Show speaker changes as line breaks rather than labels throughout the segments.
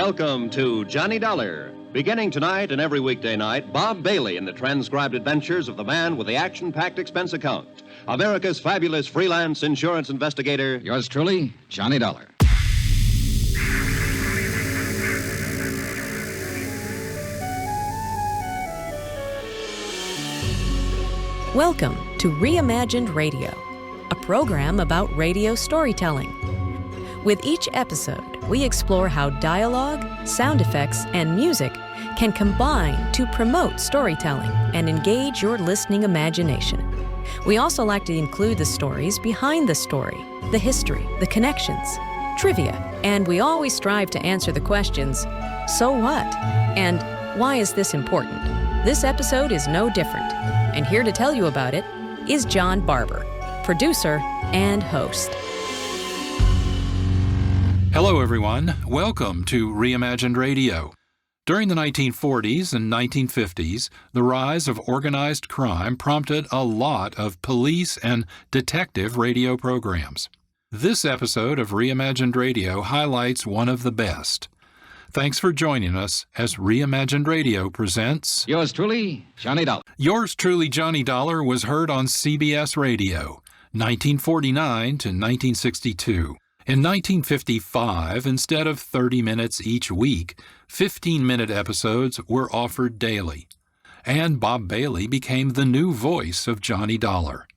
Welcome to Johnny Dollar. Beginning tonight and every weekday night, Bob Bailey in the transcribed adventures of the man with the action-packed expense account. America's fabulous freelance insurance investigator.
Yours truly, Johnny Dollar.
Welcome to Reimagined Radio, a program about radio storytelling. With each episode, we explore how dialogue, sound effects, and music can combine to promote storytelling and engage your listening imagination. We also like to include the stories behind the story, the history, the connections, trivia, and we always strive to answer the questions, so what? And why is this important? This episode is no different. And here to tell you about it is John Barber, producer and host.
Hello, everyone. Welcome to Reimagined Radio. During the 1940s and 1950s, the rise of organized crime prompted a lot of police and detective radio programs. This episode of Reimagined Radio highlights one of the best. Thanks for joining us as Reimagined Radio presents...
Yours truly, Johnny Dollar.
Yours truly, Johnny Dollar was heard on CBS Radio, 1949 to 1962. In 1955, instead of 30 minutes each week, 15-minute episodes were offered daily, and Bob Bailey became the new voice of Johnny Dollar.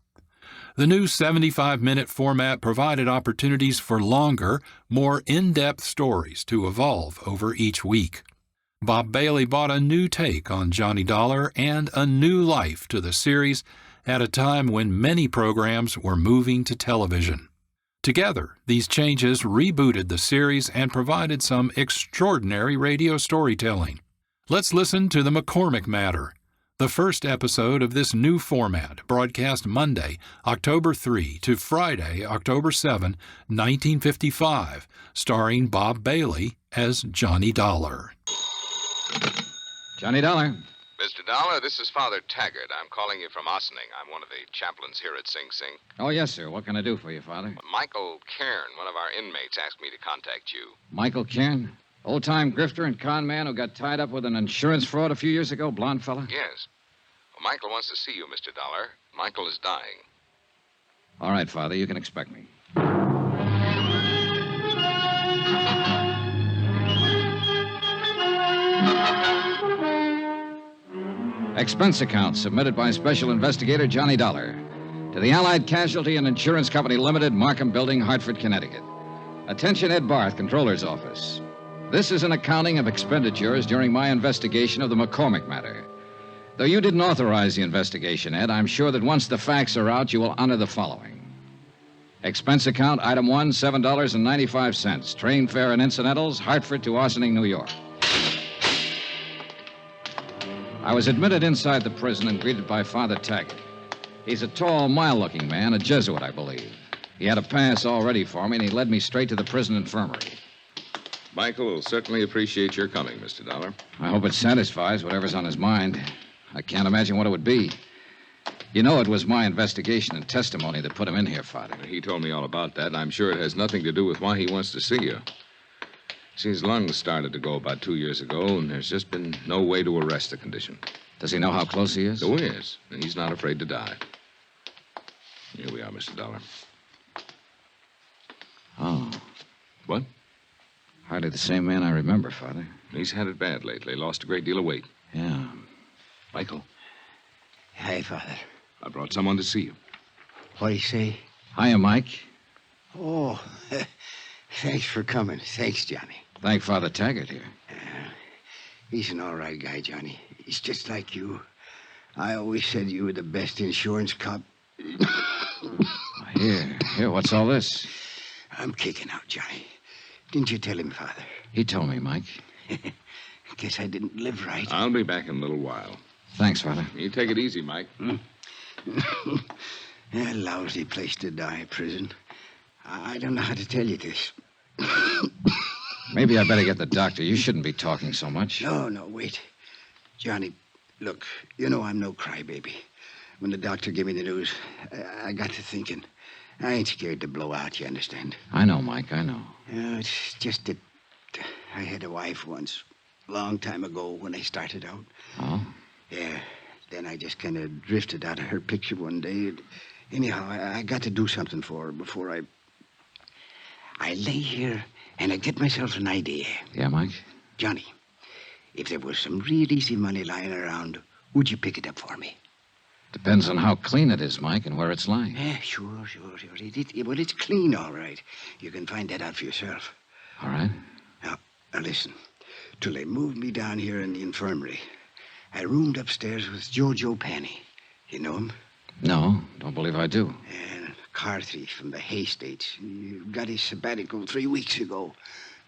The new 75-minute format provided opportunities for longer, more in-depth stories to evolve over each week. Bob Bailey brought a new take on Johnny Dollar and a new life to the series at a time when many programs were moving to television. Together, these changes rebooted the series and provided some extraordinary radio storytelling. Let's listen to the McCormick Matter, the first episode of this new format, broadcast Monday, October 3 to Friday, October 7, 1955, starring Bob Bailey as Johnny Dollar.
Johnny Dollar.
Mr. Dollar, this is Father Taggart. I'm calling you from Ossining. I'm one of the chaplains here at Sing Sing.
Oh, yes, sir. What can I do for you, Father?
Michael Cairn, one of our inmates, asked me to contact you.
Michael Cairn? Old-time grifter and con man who got tied up with an insurance fraud a few years ago, blonde fella?
Yes. Well, Michael wants to see you, Mr. Dollar. Michael is dying.
All right, Father, you can expect me. Expense account submitted by Special Investigator Johnny Dollar to the Allied Casualty and Insurance Company Limited, Markham Building, Hartford, Connecticut. Attention, Ed Barth, Controller's Office. This is an accounting of expenditures during my investigation of the McCormick Matter. Though you didn't authorize the investigation, Ed, I'm sure that once the facts are out, you will honor the following. Expense account, item 1, $7.95. Train fare and incidentals, Hartford to Ossining, New York. I was admitted inside the prison and greeted by Father Taggart. He's a tall, mild-looking man, a Jesuit, I believe. He had a pass all ready for me, and he led me straight to the prison infirmary.
Michael will certainly appreciate your coming, Mr. Dollar.
I hope it satisfies whatever's on his mind. I can't imagine what it would be. You know, it was my investigation and testimony that put him in here, Father.
He told me all about that, and I'm sure it has nothing to do with why he wants to see you. See, his lungs started to go about 2 years ago, and there's just been no way to arrest the condition.
Does he know how close he is?
Oh, he is, and he's not afraid to die. Here we are, Mr. Dollar.
Oh.
What?
Hardly the same man I remember, Father.
He's had it bad lately. Lost a great deal of weight.
Yeah.
Michael,
Hi, Father.
I brought someone to see you.
What do you say?
Hiya, Mike.
Oh, thanks for coming. Thanks, Johnny.
Thank Father Taggart here.
He's an all right guy, Johnny. He's just like you. I always said you were the best insurance cop.
Here, what's all this?
I'm kicking out, Johnny. Didn't you tell him, Father?
He told me, Mike.
Guess I didn't live right.
I'll be back in a little while.
Thanks, Father.
You take it easy, Mike.
A lousy place to die, prison. I don't know how to tell you this.
Maybe I better get the doctor. You shouldn't be talking so much.
No, wait. Johnny, look, you know I'm no crybaby. When the doctor gave me the news, I got to thinking. I ain't scared to blow out, you understand?
I know, Mike, I know.
It's just that I had a wife once, long time ago when I started out.
Oh?
Yeah. Then I just kind of drifted out of her picture one day. Anyhow, I got to do something for her before I lay here and I get myself an idea.
Yeah, Mike?
Johnny, if there was some real easy money lying around, would you pick it up for me?
Depends on how clean it is, Mike, and where it's lying.
Sure. Well, it's clean, all right. You can find that out for yourself.
All right.
Now listen. Till they moved me down here in the infirmary, I roomed upstairs with Jojo Penny. You know him?
No, don't believe I do.
And a car thief from the Hay States. He got his sabbatical 3 weeks ago.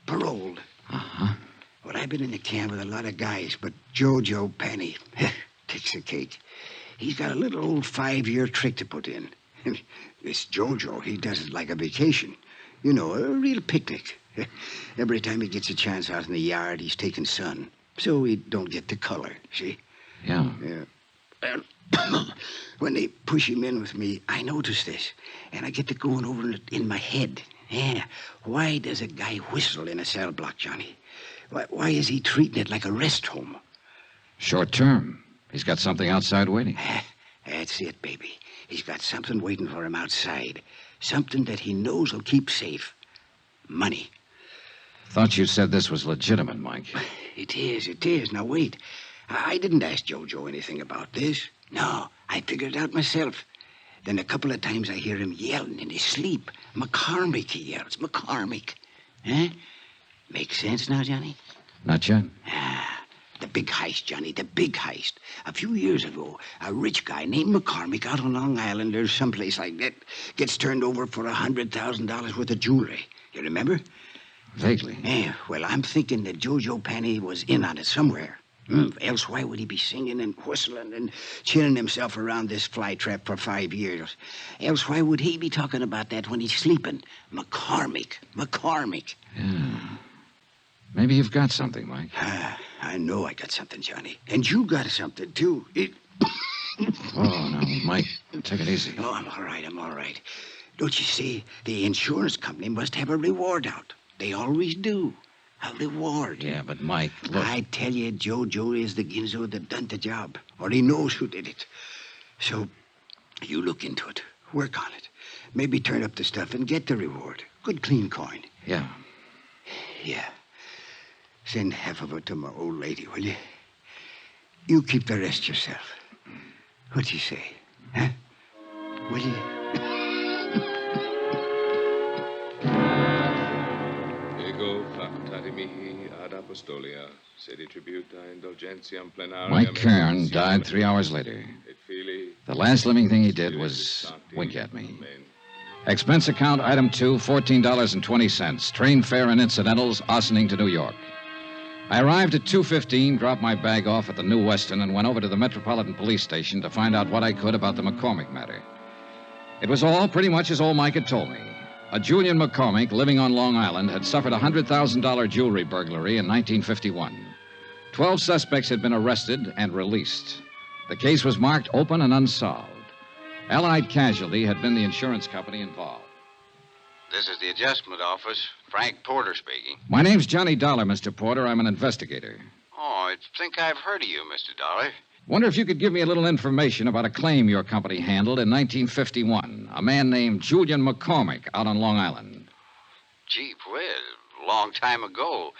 Paroled.
Uh-huh.
Well, I've been in the camp with a lot of guys, but Jojo Penny takes the cake. He's got a little old 5-year trick to put in. This Jojo, he does it like a vacation. You know, a real picnic. Every time he gets a chance out in the yard, he's taking sun. So he don't get the color, see?
Yeah.
Well, when they push him in with me, I notice this. And I get to going over it in my head. Yeah. Why does a guy whistle in a cell block, Johnny? Why is he treating it like a rest home?
Short term. He's got something outside waiting.
That's it, baby. He's got something waiting for him outside. Something that he knows will keep safe. Money.
Thought you said this was legitimate, Mike.
It is. Now, wait. I didn't ask Jojo anything about this. No, I figured it out myself. Then a couple of times I hear him yelling in his sleep. McCormick, he yells. McCormick. Huh? Make sense now, Johnny?
Not yet.
The big heist, Johnny, the big heist. A few years ago, a rich guy named McCormick out on Long Island or someplace like that gets turned over for $100,000 worth of jewelry. You remember?
Vaguely.
Yeah, well, I'm thinking that Jojo Penny was in on it somewhere. Else why would he be singing and whistling and chilling himself around this fly trap for 5 years? Else why would he be talking about that when he's sleeping? McCormick.
Yeah. Maybe you've got something, Mike.
I know I got something, Johnny. And you got something, too.
Oh, no, Mike, take it easy.
Oh, I'm all right. Don't you see? The insurance company must have a reward out. They always do. A reward.
Yeah, but Mike, look.
I tell you, Jojo is the ginzo that done the job. Or he knows who did it. So, you look into it. Work on it. Maybe turn up the stuff and get the reward. Good clean coin.
Yeah.
Yeah. Send half of it to my old lady, will you? You keep the rest yourself. What do you say? Huh? Will you?
Ego facultati mihi ad apostolia, sedi tributa indulgentiam plenariam.
Mike Kern died 3 hours later.
Et fili.
The last living thing he did was wink at me. Expense account item 2, $14.20. Train fare and incidentals, Ossining to New York. I arrived at 2:15, dropped my bag off at the New Weston, and went over to the Metropolitan Police Station to find out what I could about the McCormick matter. It was all pretty much as old Mike had told me. A Julian McCormick, living on Long Island, had suffered a $100,000 jewelry burglary in 1951. 12 suspects had been arrested and released. The case was marked open and unsolved. Allied Casualty had been the insurance company involved.
This is the adjustment office. Frank Porter speaking.
My name's Johnny Dollar, Mr. Porter. I'm an investigator.
Oh, I think I've heard of you, Mr. Dollar.
Wonder if you could give me a little information about a claim your company handled in 1951. A man named Julian McCormick out on Long Island.
Gee whiz, long time ago.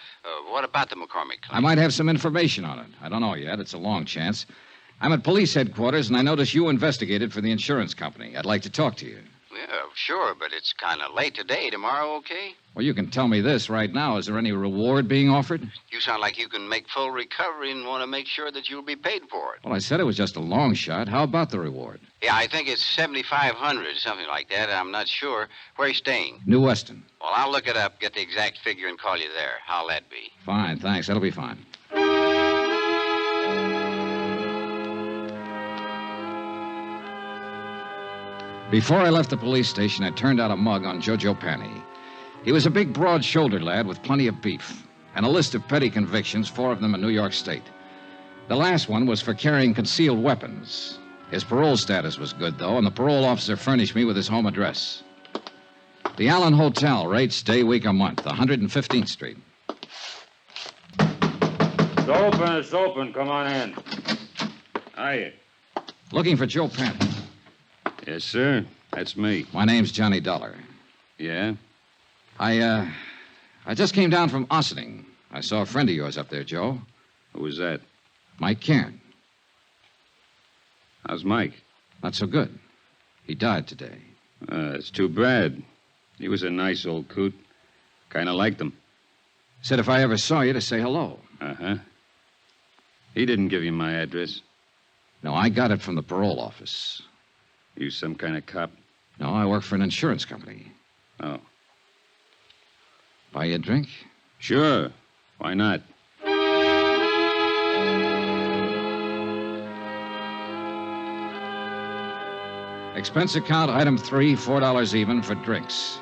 What about the McCormick claim?
I might have some information on it. I don't know yet. It's a long chance. I'm at police headquarters, and I notice you investigated for the insurance company. I'd like to talk to you.
Yeah, sure, but it's kind of late today. Tomorrow, okay?
Well, you can tell me this right now. Is there any reward being offered?
You sound like you can make full recovery and want to make sure that you'll be paid for it.
Well, I said it was just a long shot. How about the reward?
Yeah, I think it's $7,500, something like that. I'm not sure. Where are you staying?
New Weston.
Well, I'll look it up, get the exact figure, and call you there. How'll that be?
Fine, thanks. That'll be fine. Before I left the police station, I turned out a mug on Jojo Penny. He was a big, broad-shouldered lad with plenty of beef, and a list of petty convictions, 4 of them in New York State. The last one was for carrying concealed weapons. His parole status was good, though, and the parole officer furnished me with his home address. The Allen Hotel, rates day, week, or month, 115th Street.
It's open. Come on in. Hiya.
Looking for Joe Penn.
Yes, sir. That's me.
My name's Johnny Dollar.
Yeah?
I just came down from Ossining. I saw a friend of yours up there, Joe.
Who was that?
Mike Cairn.
How's Mike?
Not so good. He died today.
It's too bad. He was a nice old coot. Kind of liked him.
Said if I ever saw you to say hello.
Uh-huh. He didn't give you my address.
No, I got it from the parole office.
You some kind of cop?
No, I work for an insurance company.
Oh.
Buy you a drink?
Sure. Why not?
Expense account, item 3, $4 even for drinks.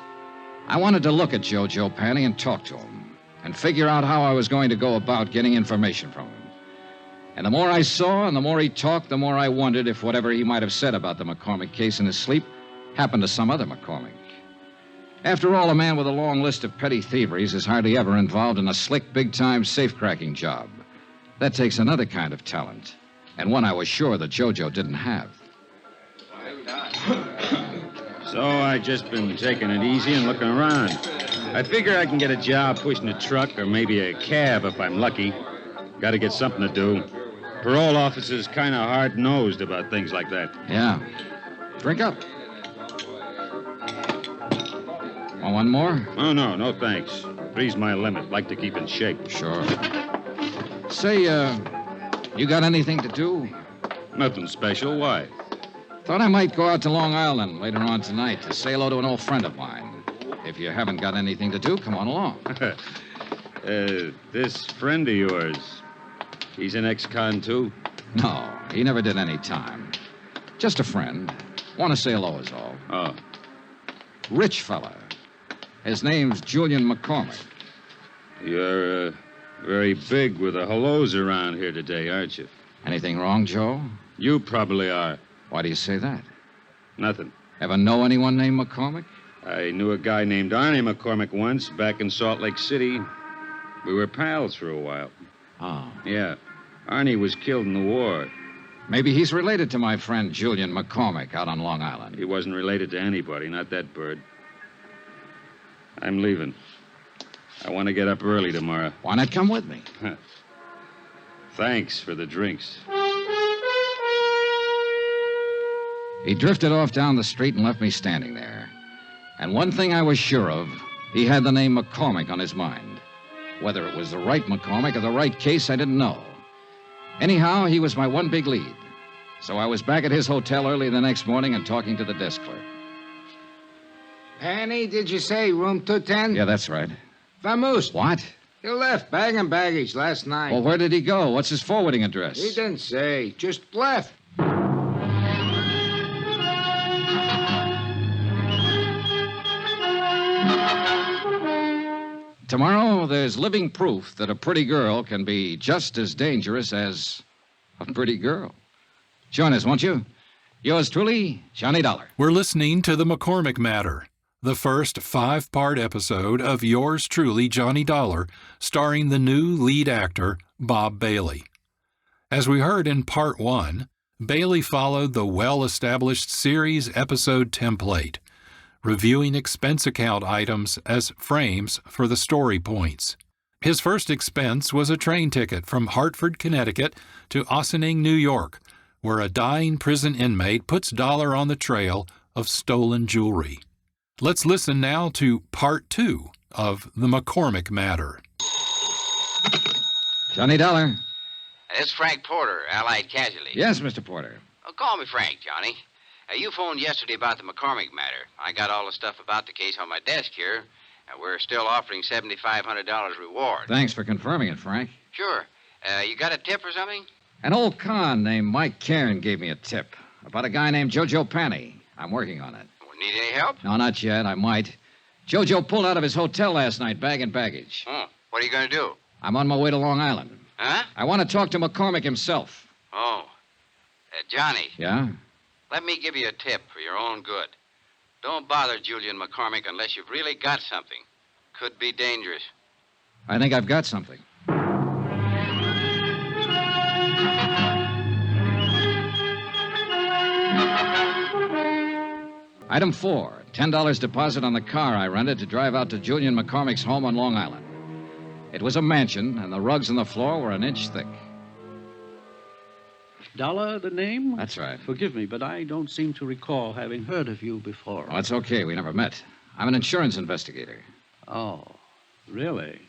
I wanted to look at Joe Panny and talk to him and figure out how I was going to go about getting information from him. And the more I saw and the more he talked, the more I wondered if whatever he might have said about the McCormick case in his sleep happened to some other McCormick. After all, a man with a long list of petty thieveries is hardly ever involved in a slick, big-time safe-cracking job. That takes another kind of talent, and one I was sure that Jojo didn't have.
So I just been taking it easy and looking around. I figure I can get a job pushing a truck or maybe a cab if I'm lucky. Got to get something to do. Parole officers kind of hard-nosed about things like that.
Yeah. Drink up. Want one more?
Oh, no thanks. 3's my limit. Like to keep in shape.
Sure. Say, you got anything to do?
Nothing special. Why?
Thought I might go out to Long Island later on tonight to say hello to an old friend of mine. If you haven't got anything to do, come on along.
This friend of yours, he's an ex-con, too?
No, he never did any time. Just a friend. Want to say hello is all.
Oh.
Rich fella. His name's Julian McCormick.
You're very big with the hellos around here today, aren't you?
Anything wrong, Joe?
You probably are.
Why do you say that?
Nothing.
Ever know anyone named McCormick?
I knew a guy named Arnie McCormick once back in Salt Lake City. We were pals for a while.
Oh.
Yeah. Arnie was killed in the war.
Maybe he's related to my friend Julian McCormick out on Long Island.
He wasn't related to anybody, not that bird. I'm leaving. I want to get up early tomorrow.
Why not come with me?
Thanks for the drinks.
He drifted off down the street and left me standing there. And one thing I was sure of, he had the name McCormick on his mind. Whether it was the right McCormick or the right case, I didn't know. Anyhow, he was my one big lead. So I was back at his hotel early the next morning and talking to the desk clerk.
Penny, did you say room 210?
Yeah, that's right.
Vamoose.
What?
He left bag and baggage last night.
Well, where did he go? What's his forwarding address?
He didn't say. Just left.
Tomorrow, there's living proof that a pretty girl can be just as dangerous as a pretty girl. Join us, won't you? Yours truly, Johnny Dollar.
We're listening to the McCormick Matter, the first 5-part episode of Yours truly, Johnny Dollar, starring the new lead actor, Bob Bailey. As we heard in Part 1, Bailey followed the well-established series episode template, reviewing expense account items as frames for the story points. His first expense was a train ticket from Hartford, Connecticut to Ossining, New York, where a dying prison inmate puts Dollar on the trail of stolen jewelry. Let's listen now to Part 2 of the McCormick Matter.
Johnny Dollar.
It's Frank Porter, Allied Casualty.
Yes, Mr. Porter.
Oh, call me Frank, Johnny. You phoned yesterday about the McCormick matter. I got all the stuff about the case on my desk here, and we're still offering $7,500 reward.
Thanks for confirming it, Frank.
Sure. You got a tip or something?
An old con named Mike Cairn gave me a tip about a guy named Jojo Panny. I'm working on it.
Need any help?
No, not yet. I might. Jojo pulled out of his hotel last night, bag and baggage.
Oh, what are you going to do?
I'm on my way to Long Island.
Huh?
I want to talk to McCormick himself.
Oh. Johnny.
Yeah?
Let me give you a tip for your own good. Don't bother Julian McCormick unless you've really got something. Could be dangerous.
I think I've got something. Item 4, $10 deposit on the car I rented to drive out to Julian McCormick's home on Long Island. It was a mansion, and the rugs on the floor were an inch thick.
Dollar, the name?
That's right.
Forgive me, but I don't seem to recall having heard of you before.
Oh, that's okay. We never met. I'm an insurance investigator.
Oh, really?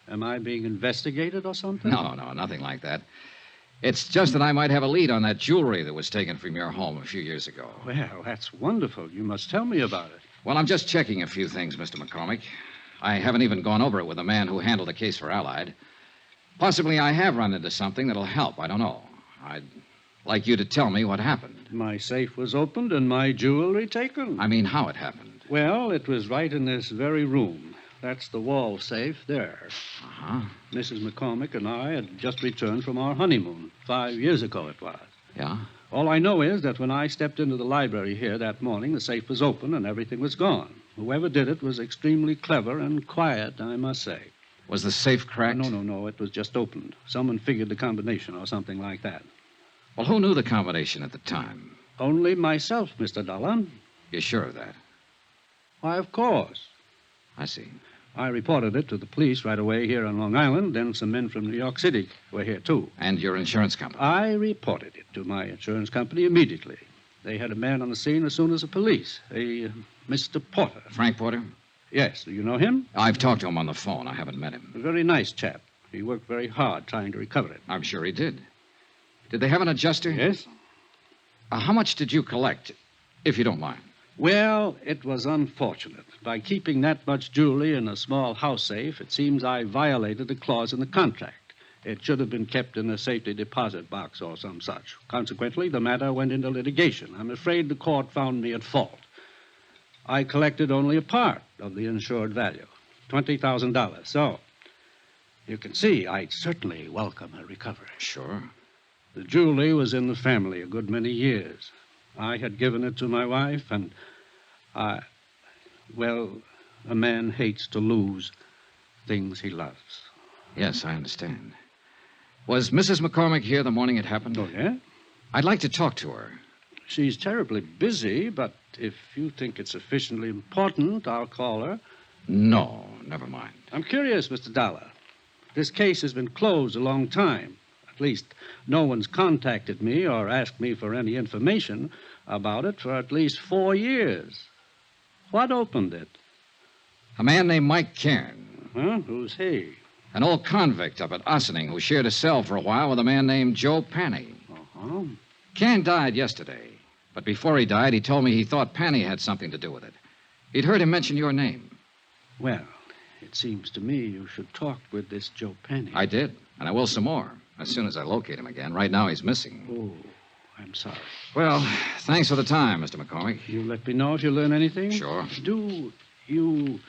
Am I being investigated or something?
No, nothing like that. It's just that I might have a lead on that jewelry that was taken from your home a few years ago.
Well, that's wonderful. You must tell me about it.
Well, I'm just checking a few things, Mr. McCormick. I haven't even gone over it with the man who handled the case for Allied. Possibly I have run into something that'll help. I don't know. I'd like you to tell me what happened.
My safe was opened and my jewelry taken.
I mean, how it happened.
Well, it was right in this very room. That's the wall safe there.
Uh-huh.
Mrs. McCormick and I had just returned from our honeymoon. 5 years ago it was.
Yeah?
All I know is that when I stepped into the library here that morning, the safe was open and everything was gone. Whoever did it was extremely clever and quiet, I must say.
Was the safe cracked?
No. It was just opened. Someone figured the combination or something like that.
Well, who knew the combination at the time?
Only myself, Mr. Dollar.
You're sure of that?
Why, of course.
I see.
I reported it to the police right away here on Long Island. Then some men from New York City were here, too.
And your insurance company?
I reported it to my insurance company immediately. They had a man on the scene as soon as the police, Mr. Porter.
Frank Porter?
Yes. Do you know him?
I've talked to him on the phone. I haven't met him.
A very nice chap. He worked very hard trying to recover it.
I'm sure he did. Did they have an adjuster?
Yes.
How much did you collect, if you don't mind?
Well, it was unfortunate. By keeping that much jewelry in a small house safe, it seems I violated a clause in the contract. It should have been kept in a safety deposit box or some such. Consequently, the matter went into litigation. I'm afraid the court found me at fault. I collected only a part of the insured value, $20,000. So, you can see I'd certainly welcome a recovery.
Sure.
The jewelry was in the family a good many years. I had given it to my wife, and well, a man hates to lose things he loves.
Yes, I understand. Was Mrs. McCormick here the morning it happened?
Oh, yeah?
I'd like to talk to her.
She's terribly busy, but if you think it's sufficiently important, I'll call her.
No, never mind.
I'm curious, Mr. Dollar. This case has been closed a long time. At least, no one's contacted me or asked me for any information about it for at least 4 years. What opened it?
A man named Mike Cairn.
Huh? Who's he?
An old convict up at Ossining who shared a cell for a while with a man named Joe Panny.
Uh-huh.
Cairn died yesterday, but before he died, he told me he thought Panny had something to do with it. He'd heard him mention your name.
Well, it seems to me you should talk with this Joe Panny.
I did, and I will some more, as soon as I locate him again. Right now, he's missing.
Oh, I'm sorry.
Well, thanks for the time, Mr. McCormick.
You let me know if you learn anything?
Sure.
Do you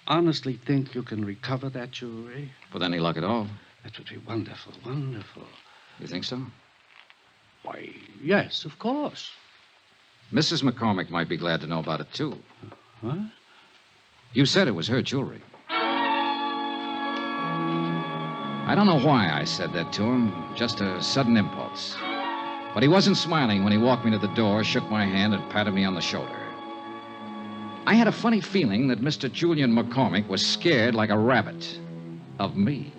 honestly think you can recover that jewelry?
With any luck at all.
That would be wonderful, wonderful.
You think so?
Why, yes, of course.
Mrs. McCormick might be glad to know about it, too.
What?
You said it was her jewelry. I don't know why I said that to him, just a sudden impulse. But he wasn't smiling when he walked me to the door, shook my hand, and patted me on the shoulder. I had a funny feeling that Mr. Julian McCormick was scared like a rabbit of me.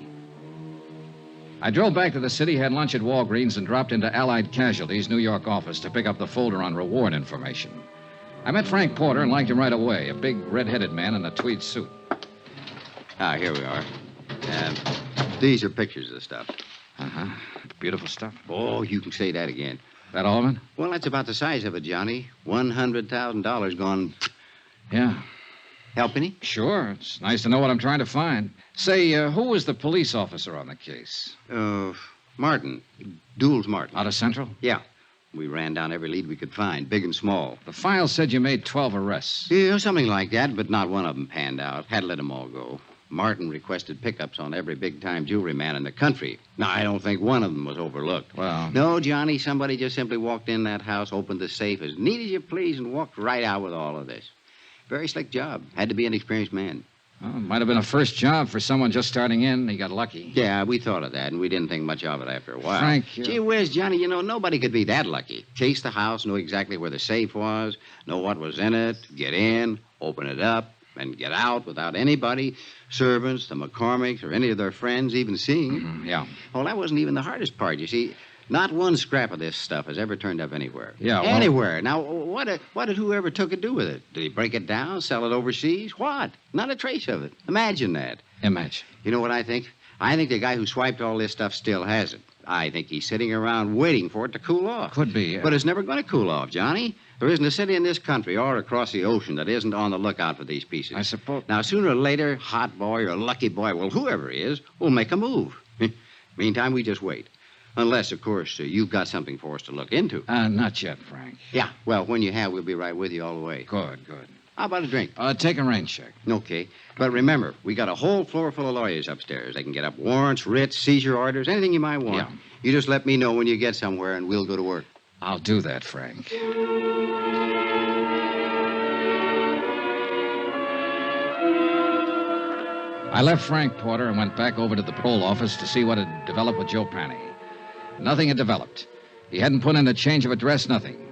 I drove back to the city, had lunch at Walgreens, and dropped into Allied Casualty's New York office to pick up the folder on reward information. I met Frank Porter and liked him right away, a big, red-headed man in a tweed suit.
Ah, here we are. These are pictures of the stuff.
Uh-huh. Beautiful stuff.
Oh, you can say that again.
That all of it?
Well, that's about the size of it, Johnny. $100,000 gone.
Yeah.
Help any?
Sure. It's nice to know what I'm trying to find. Say, who was the police officer on the case?
Martin. Dools Martin.
Out of Central?
Yeah. We ran down every lead we could find, big and small.
The file said you made 12 arrests.
Yeah, something like that, but not one of them panned out. Had to let them all go. Martin requested pickups on every big-time jewelry man in the country. Now, I don't think one of them was overlooked.
Well...
No, Johnny, somebody just simply walked in that house, opened the safe as neat as you please, and walked right out with all of this. Very slick job. Had to be an experienced man.
Well, it might have been a first job for someone just starting in. He got lucky.
Yeah, we thought of that, and we didn't think much of it after a while.
Frank, you...
Gee whiz, Johnny, nobody could be that lucky. Chase the house, know exactly where the safe was, know what was in it, get in, open it up, and get out without anybody, servants, the McCormicks, or any of their friends even seeing it.
Mm-hmm, yeah.
Well, that wasn't even the hardest part, you see. Not one scrap of this stuff has ever turned up anywhere.
Yeah, well...
Anywhere. Now, what did whoever took it do with it? Did he break it down, sell it overseas? What? Not a trace of it. Imagine that.
Imagine.
You know what I think? I think the guy who swiped all this stuff still has it. I think he's sitting around waiting for it to cool off.
Could be, yeah.
But it's never going to cool off, Johnny. There isn't a city in this country or across the ocean that isn't on the lookout for these pieces.
I suppose...
Now, sooner or later, Hot Boy or Lucky Boy, well, whoever he is, will make a move. Meantime, we just wait. Unless, of course, you've got something for us to look into.
Not yet, Frank.
Yeah, well, when you have, we'll be right with you all the way.
Good, good.
How about a drink?
Take a rain check.
Okay. But remember, we got a whole floor full of lawyers upstairs. They can get up warrants, writs, seizure orders, anything you might want.
Yeah.
You just let me know when you get somewhere, and we'll go to work.
I'll do that, Frank. I left Frank Porter and went back over to the parole office to see what had developed with Joe Panny. Nothing had developed. He hadn't put in a change of address, nothing.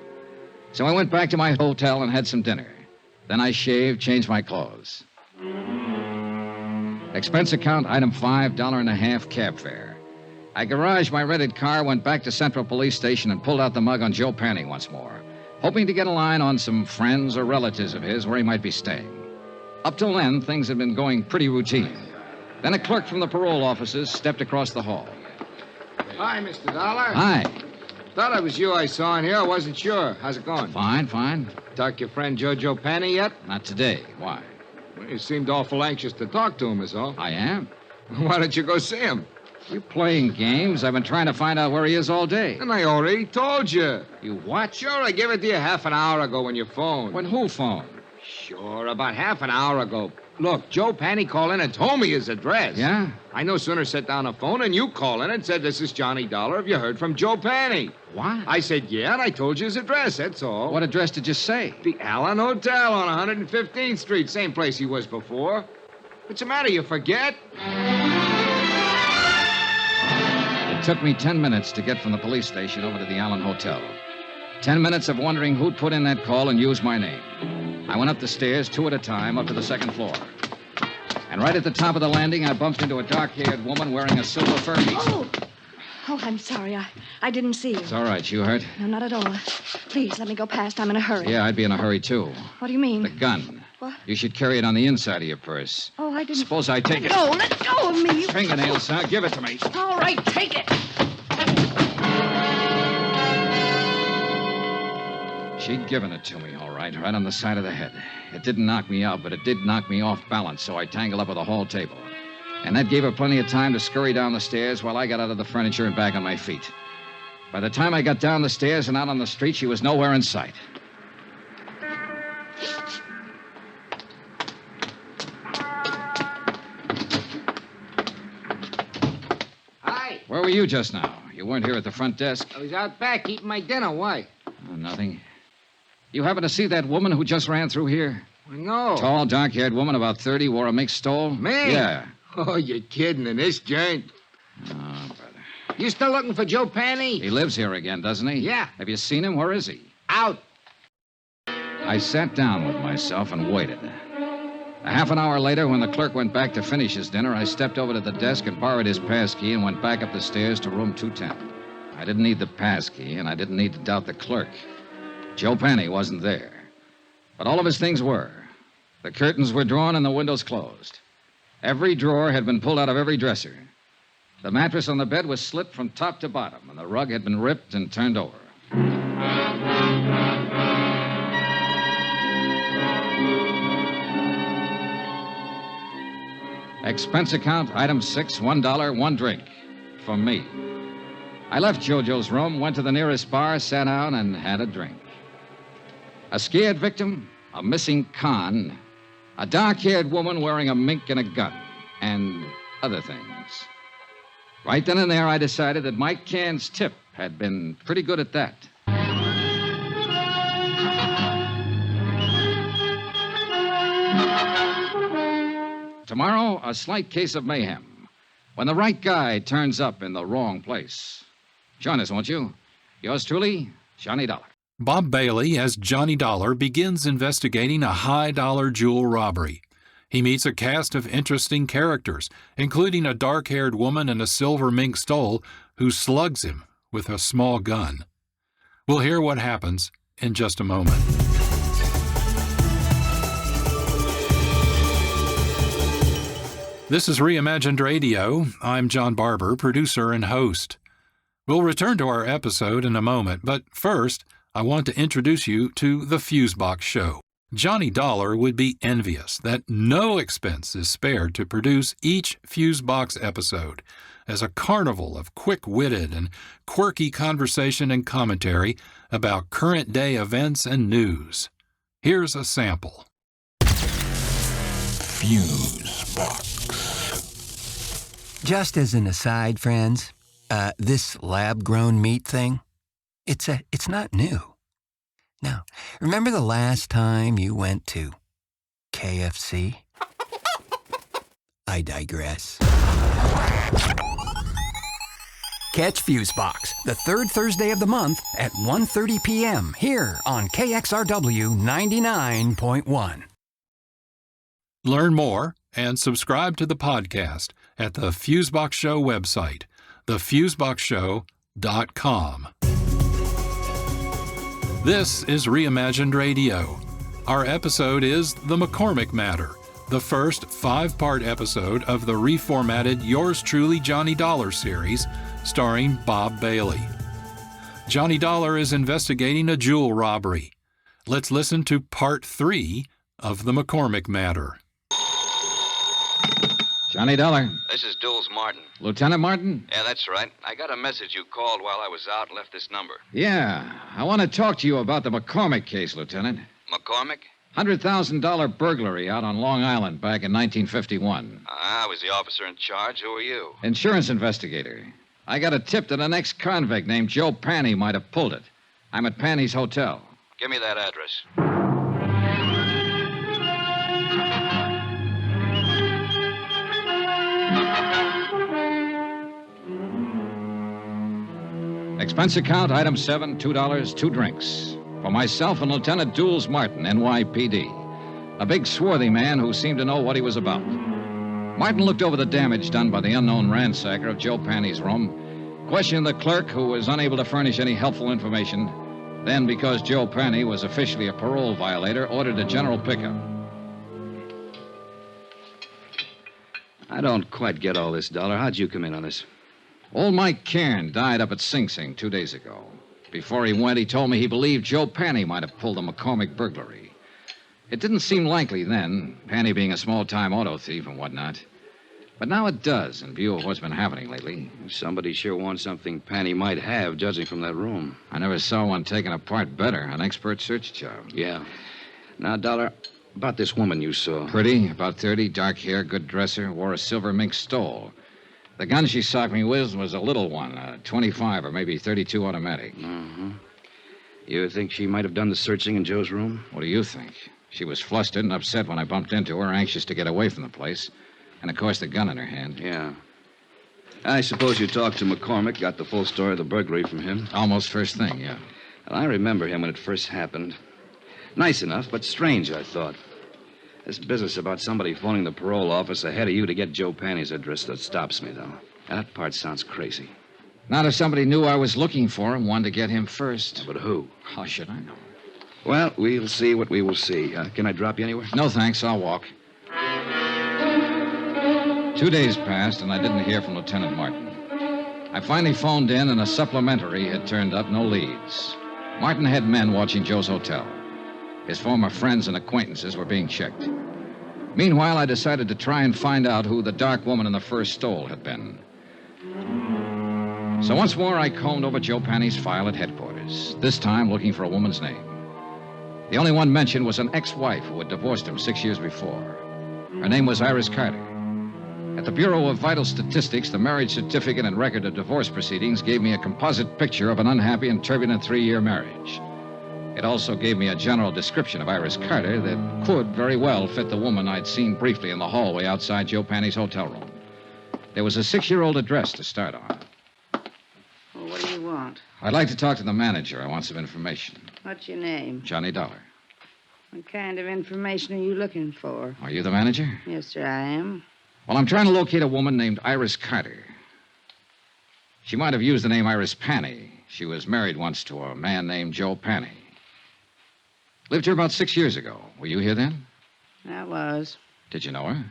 So I went back to my hotel and had some dinner. Then I shaved, changed my clothes. Expense account, item 5, $1.50 cab fare. I garaged my rented car, went back to Central Police Station, and pulled out the mug on Joe Panny once more, hoping to get a line on some friends or relatives of his where he might be staying. Up till then, things had been going pretty routine. Then a clerk from the parole offices stepped across the hall.
Hi, Mr. Dollar.
Hi.
Thought it was you I saw in here. I wasn't sure. How's it going?
Fine, fine.
Talk to your friend Jojo Panny yet?
Not today. Why?
Well, you seemed awful anxious to talk to him, is all.
I am.
Why don't you go see him?
You playing games? I've been trying to find out where he is all day.
And I already told you.
You what?
Sure, I gave it to you half an hour ago when you phoned.
When who phoned?
Sure, about half an hour ago. Look, Joe Panny called in and told me his address.
Yeah?
I no sooner set down a phone and you call in and said, "This is Johnny Dollar. Have you heard from Joe Panny?"
What?
I said, yeah, and I told you his address, that's all.
What address did you say?
The Allen Hotel on 115th Street, same place he was before. What's the matter, you forget?
It took me 10 minutes to get from the police station over to the Allen Hotel. 10 minutes of wondering who'd put in that call and used my name. I went up the stairs, 2 at a time, up to the second floor. And right at the top of the landing, I bumped into a dark-haired woman wearing a silver fur piece.
Oh, I'm sorry. I didn't see you.
It's all right. You hurt?
No, not at all. Please, let me go past. I'm in a hurry.
Yeah, I'd be in a hurry, too.
What do you mean?
The gun.
What?
You should carry it on the inside of your purse.
Oh, I didn't...
Suppose I take it.
No, let go of me.
Fingernails, huh? Give it to me.
All right, take it.
She'd given it to me, all right on the side of the head. It didn't knock me out, but it did knock me off balance, so I tangled up with a hall table. And that gave her plenty of time to scurry down the stairs while I got out of the furniture and back on my feet. By the time I got down the stairs and out on the street, she was nowhere in sight.
Hi.
Where were you just now? You weren't here at the front desk.
I was out back eating my dinner. Why?
Oh, nothing. You happen to see that woman who just ran through here?
No.
Tall, dark-haired woman, about 30, wore a mixed stole?
Me?
Yeah.
Oh, you're kidding in this joint.
Oh, brother.
You still looking for Joe Panny?
He lives here again, doesn't he?
Yeah.
Have you seen him? Where is he?
Out.
I sat down with myself and waited. A half an hour later, when the clerk went back to finish his dinner, I stepped over to the desk and borrowed his passkey and went back up the stairs to room 210. I didn't need the passkey, and I didn't need to doubt the clerk. Joe Panny wasn't there. But all of his things were. The curtains were drawn and the windows closed. Every drawer had been pulled out of every dresser. The mattress on the bed was slit from top to bottom, and the rug had been ripped and turned over. Expense account, item 6, $1, 1 drink. For me. I left Jojo's room, went to the nearest bar, sat down, and had a drink. A scared victim, a missing con, a dark-haired woman wearing a mink and a gun, and other things. Right then and there, I decided that Mike Cann's tip had been pretty good at that. Tomorrow, a slight case of mayhem when the right guy turns up in the wrong place. Join us, won't you? Yours truly, Johnny Dollar.
Bob Bailey, as Johnny Dollar, begins investigating a high-dollar jewel robbery. He meets a cast of interesting characters, including a dark-haired woman in a silver mink stole who slugs him with a small gun. We'll hear what happens in just a moment. This is Reimagined Radio. I'm John Barber, producer and host. We'll return to our episode in a moment, but first, I want to introduce you to the Fusebox Show. Johnny Dollar would be envious that no expense is spared to produce each Fusebox episode as a carnival of quick-witted and quirky conversation and commentary about current-day events and news. Here's a sample.
Fusebox.
Just as an aside, friends, this lab-grown meat thing, it's not new. Now, remember the last time you went to KFC? I digress. Catch Fusebox, the third Thursday of the month at 1:30 p.m. here on KXRW 99.1.
Learn more and subscribe to the podcast at the Fusebox Show website, thefuseboxshow.com. This is Reimagined Radio. Our episode is The McCormick Matter, the first 5-part episode of the reformatted Yours Truly Johnny Dollar series starring Bob Bailey. Johnny Dollar is investigating a jewel robbery. Let's listen to Part 3 of The McCormick Matter.
Johnny Dollar.
This is Duels Martin.
Lieutenant Martin?
Yeah, that's right. I got a message you called while I was out and left this number.
Yeah, I want to talk to you about the McCormick case, Lieutenant.
McCormick?
$100,000 burglary out on Long Island back in 1951.
I was the officer in charge. Who are you?
Insurance investigator. I got a tip that an ex-convict named Joe Panny might have pulled it. I'm at Panny's Hotel.
Give me that address.
Expense account, item 7, $2, 2 drinks. For myself and Lieutenant Duels Martin, NYPD. A big, swarthy man who seemed to know what he was about. Martin looked over the damage done by the unknown ransacker of Joe Panny's room, questioned the clerk who was unable to furnish any helpful information, then, because Joe Panny was officially a parole violator, ordered a general pickup.
I don't quite get all this, Dollar. How'd you come in on this?
Old Mike Cairn died up at Sing Sing 2 days ago. Before he went, he told me he believed Joe Panny might have pulled the McCormick burglary. It didn't seem likely then, Panny being a small-time auto thief and whatnot. But now it does, in view of what's been happening lately.
Somebody sure wants something Panny might have, judging from that room.
I never saw one taken apart better. An expert search job.
Yeah. Now, Dollar, about this woman you saw.
Pretty, about 30, dark hair, good dresser, wore a silver mink stole. The gun she socked me with was a little one, a 25 or maybe 32 automatic.
Mm-hmm. You think she might have done the searching in Joe's room?
What do you think? She was flustered and upset when I bumped into her, anxious to get away from the place. And, of course, the gun in her hand.
Yeah. I suppose you talked to McCormick, got the full story of the burglary from him?
Almost first thing, yeah.
Well, I remember him when it first happened. Nice enough, but strange, I thought. This business about somebody phoning the parole office ahead of you to get Joe Panny's address, that stops me, though. That part sounds crazy.
Not if somebody knew I was looking for him, wanted to get him first.
But who?
How should I know?
Well, we'll see what we will see. Can I drop you anywhere?
No, thanks. I'll walk. 2 days passed, and I didn't hear from Lieutenant Martin. I finally phoned in, and a supplementary had turned up, no leads. Martin had men watching Joe's hotel. His former friends and acquaintances were being checked. Meanwhile, I decided to try and find out who the dark woman in the first stole had been. So once more, I combed over Joe Panny's file at headquarters, this time looking for a woman's name. The only one mentioned was an ex-wife who had divorced him 6 years before. Her name was Iris Carter. At the Bureau of Vital Statistics, the marriage certificate and record of divorce proceedings gave me a composite picture of an unhappy and turbulent 3-year marriage. It also gave me a general description of Iris Carter that could very well fit the woman I'd seen briefly in the hallway outside Joe Panny's hotel room. There was a 6-year-old address to start on.
Well, what do you want?
I'd like to talk to the manager. I want some information.
What's your name?
Johnny Dollar.
What kind of information are you looking for?
Are you the manager?
Yes, sir, I am.
Well, I'm trying to locate a woman named Iris Carter. She might have used the name Iris Panny. She was married once to a man named Joe Panny. Lived here about 6 years ago. Were you here then?
I was.
Did you know her?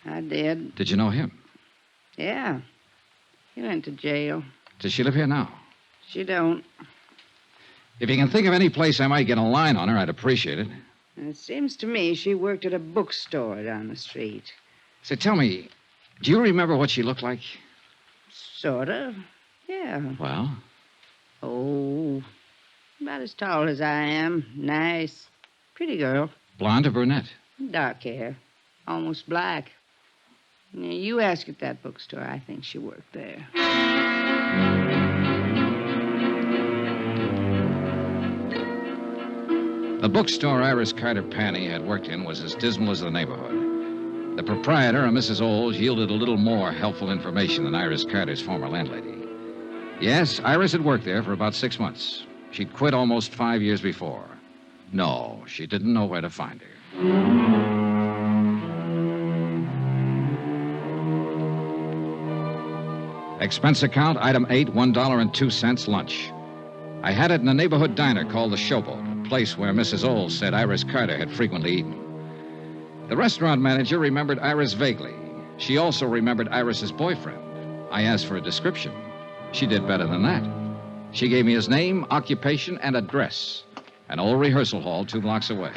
I did.
Did you know him?
Yeah. He went to jail.
Does she live here now?
She don't.
If you can think of any place I might get a line on her, I'd appreciate it.
It seems to me she worked at a bookstore down the street.
Say, tell me, do you remember what she looked like?
Sort of. Yeah.
Well?
Oh, about as tall as I am. Nice. Pretty girl.
Blonde or brunette?
Dark hair. Almost black. Now, you ask at that bookstore. I think she worked there.
The bookstore Iris Carter Panny had worked in was as dismal as the neighborhood. The proprietor, a Mrs. Oles, yielded a little more helpful information than Iris Carter's former landlady. Yes, Iris had worked there for about 6 months. She'd quit almost 5 years before. No, she didn't know where to find her. Expense account, item 8, $1.02 lunch. I had it in a neighborhood diner called the Showboat, a place where Mrs. Oles said Iris Carter had frequently eaten. The restaurant manager remembered Iris vaguely. She also remembered Iris's boyfriend. I asked for a description. She did better than that. She gave me his name, occupation, and address. An old rehearsal hall 2 blocks away.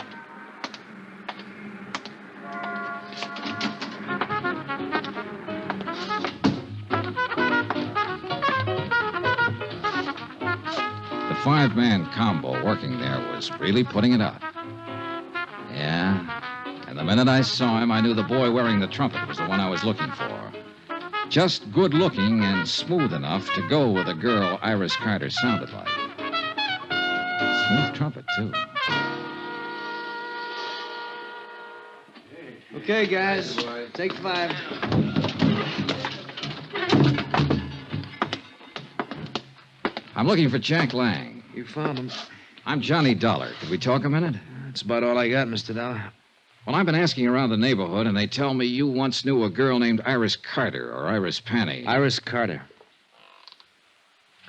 The 5-man combo working there was really putting it out. Yeah, and the minute I saw him, I knew the boy wearing the trumpet was the one I was looking for. Just good-looking and smooth enough to go with a girl Iris Carter sounded like. Smooth trumpet, too.
Okay, guys. Take 5.
I'm looking for Jack Lang.
You found him.
I'm Johnny Dollar. Could we talk a minute?
That's about all I got, Mr. Dollar.
Well, I've been asking around the neighborhood, and they tell me you once knew a girl named Iris Carter, or Iris Panny.
Iris Carter.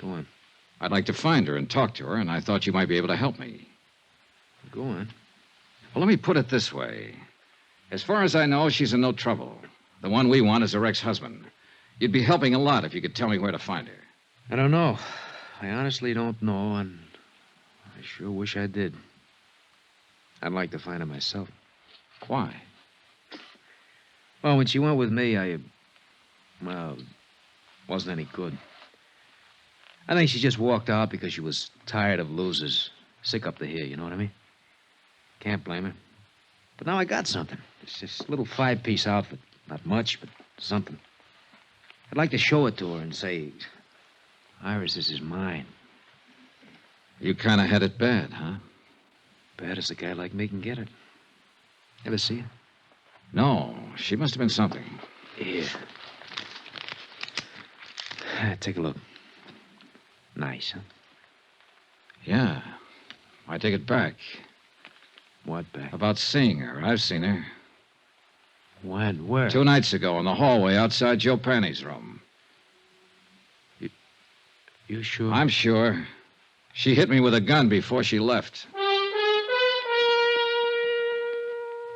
Go on.
I'd like to find her and talk to her, and I thought you might be able to help me.
Go on.
Well, let me put it this way. As far as I know, she's in no trouble. The one we want is her ex-husband. You'd be helping a lot if you could tell me where to find her.
I don't know. I honestly don't know, and I sure wish I did. I'd like to find her myself.
Why?
Well, when she went with me, wasn't any good. I think she just walked out because she was tired of losers. Sick up to here, you know what I mean? Can't blame her. But now I got something. It's this little 5-piece outfit. Not much, but something. I'd like to show it to her and say, Iris, this is mine.
You kind of had it bad, huh?
Bad as a guy like me can get it. Ever see her?
No, she must have been something.
Here. Take a look. Nice, huh?
Yeah. I take it back.
What back?
About seeing her. I've seen her.
When? Where?
2 nights ago in the hallway outside Joe Panny's room.
You sure?
I'm sure. She hit me with a gun before she left.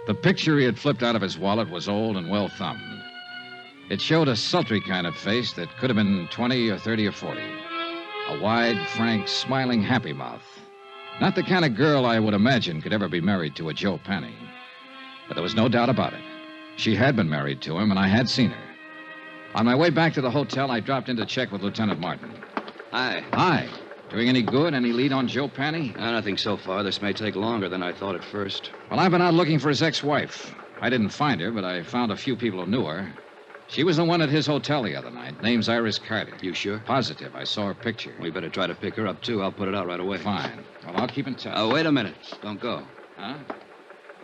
The picture he had flipped out of his wallet was old and well thumbed. It showed a sultry kind of face that could have been 20 or 30 or 40. A wide, frank, smiling, happy mouth. Not the kind of girl I would imagine could ever be married to a Joe Panny. But there was no doubt about it. She had been married to him, and I had seen her. On my way back to the hotel, I dropped in to check with Lieutenant Martin.
Hi.
Hi. Doing any good? Any lead on Joe Panny?
Nothing so far. This may take longer than I thought at first.
Well, I've been out looking for his ex-wife. I didn't find her, but I found a few people who knew her. She was the one at his hotel the other night. Name's Iris Carter.
You sure?
Positive. I saw her picture.
We better try to pick her up, too. I'll put it out right away.
Fine. Well, I'll keep in touch.
Oh, wait a minute. Don't go.
Huh?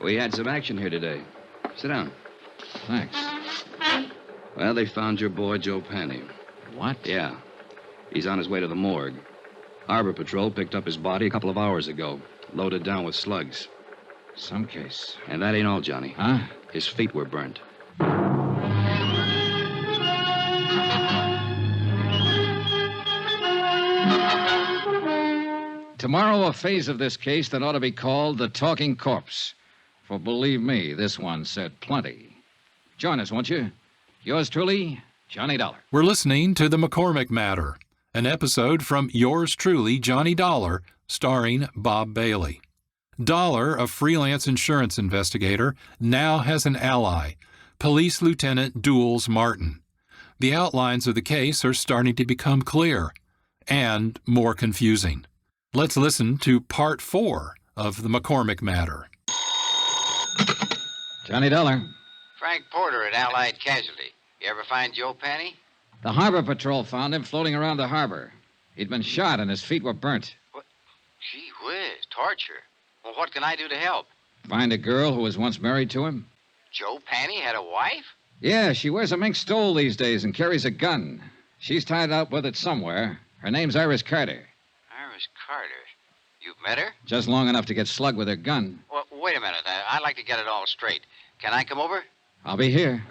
We had some action here today. Sit down.
Thanks.
Well, they found your boy, Joe Penny.
What?
Yeah. He's on his way to the morgue. Harbor Patrol picked up his body a couple of hours ago, loaded down with slugs.
Some case.
And that ain't all, Johnny.
Huh?
His feet were burnt.
Tomorrow, a phase of this case that ought to be called the Talking Corpse. For believe me, this one said plenty. Join us, won't you? Yours truly, Johnny Dollar.
We're listening to the McCormick Matter, an episode from Yours truly, Johnny Dollar, starring Bob Bailey. Dollar, a freelance insurance investigator, now has an ally, Police Lieutenant Duels Martin. The outlines of the case are starting to become clear and more confusing. Let's listen to Part 4 of the McCormick Matter.
Johnny Dollar.
Frank Porter at Allied Casualty. You ever find Joe Penny?
The Harbor Patrol found him floating around the harbor. He'd been shot and his feet were burnt.
What? Gee whiz, torture. Well, what can I do to help?
Find a girl who was once married to him?
Joe Penny had a wife?
Yeah, she wears a mink stole these days and carries a gun. She's tied up with it somewhere. Her name's Iris Carter.
Iris Carter. You've met her?
Just long enough to get slugged with her gun.
Well, wait a minute. I'd like to get it all straight. Can I come over?
I'll be here.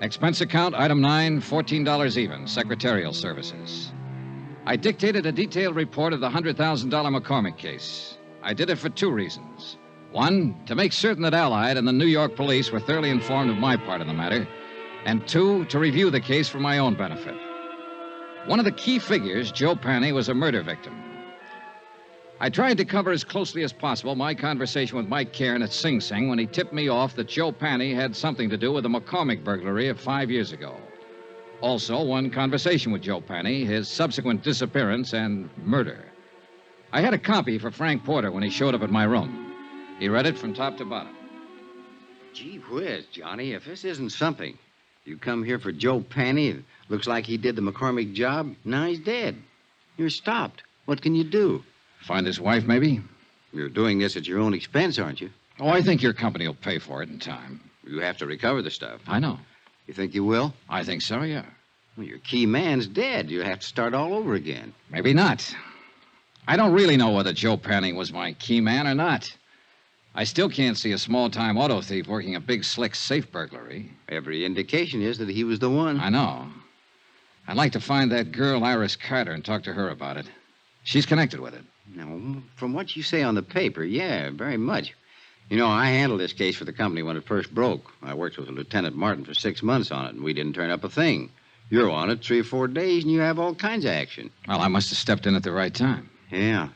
Expense account, item 9, $14 even, secretarial services. I dictated a detailed report of the $100,000 McCormick case. I did it for two reasons. One, to make certain that Allied and the New York police were thoroughly informed of my part in the matter. And two, to review the case for my own benefit. One of the key figures, Joe Penny, was a murder victim. I tried to cover as closely as possible my conversation with Mike Cairn at Sing Sing when he tipped me off that Joe Penny had something to do with the McCormick burglary of 5 years ago. Also, one conversation with Joe Penny, his subsequent disappearance and murder. I had a copy for Frank Porter when he showed up at my room. He read it from top to bottom.
Gee whiz, Johnny, if this isn't something. You come here for Joe Penny. It looks like he did the McCormick job. Now he's dead. You're stopped. What can you do?
Find his wife, maybe?
You're doing this at your own expense, aren't you?
Oh, I think your company will pay for it in time.
You have to recover the stuff.
I know.
You think you will?
I think so, yeah.
Well, your key man's dead. You'll have to start all over again.
Maybe not. I don't really know whether Joe Penny was my key man or not. I still can't see a small-time auto thief working a big, slick safe burglary.
Every indication is that he was the one.
I know. I'd like to find that girl, Iris Carter, and talk to her about it. She's connected with it.
Now, from what you say on the paper, yeah, very much. You know, I handled this case for the company when it first broke. I worked with Lieutenant Martin for 6 months on it, and we didn't turn up a thing. You're on it 3 or 4 days, and you have all kinds of action.
Well, I must have stepped in at the right time.
Yeah.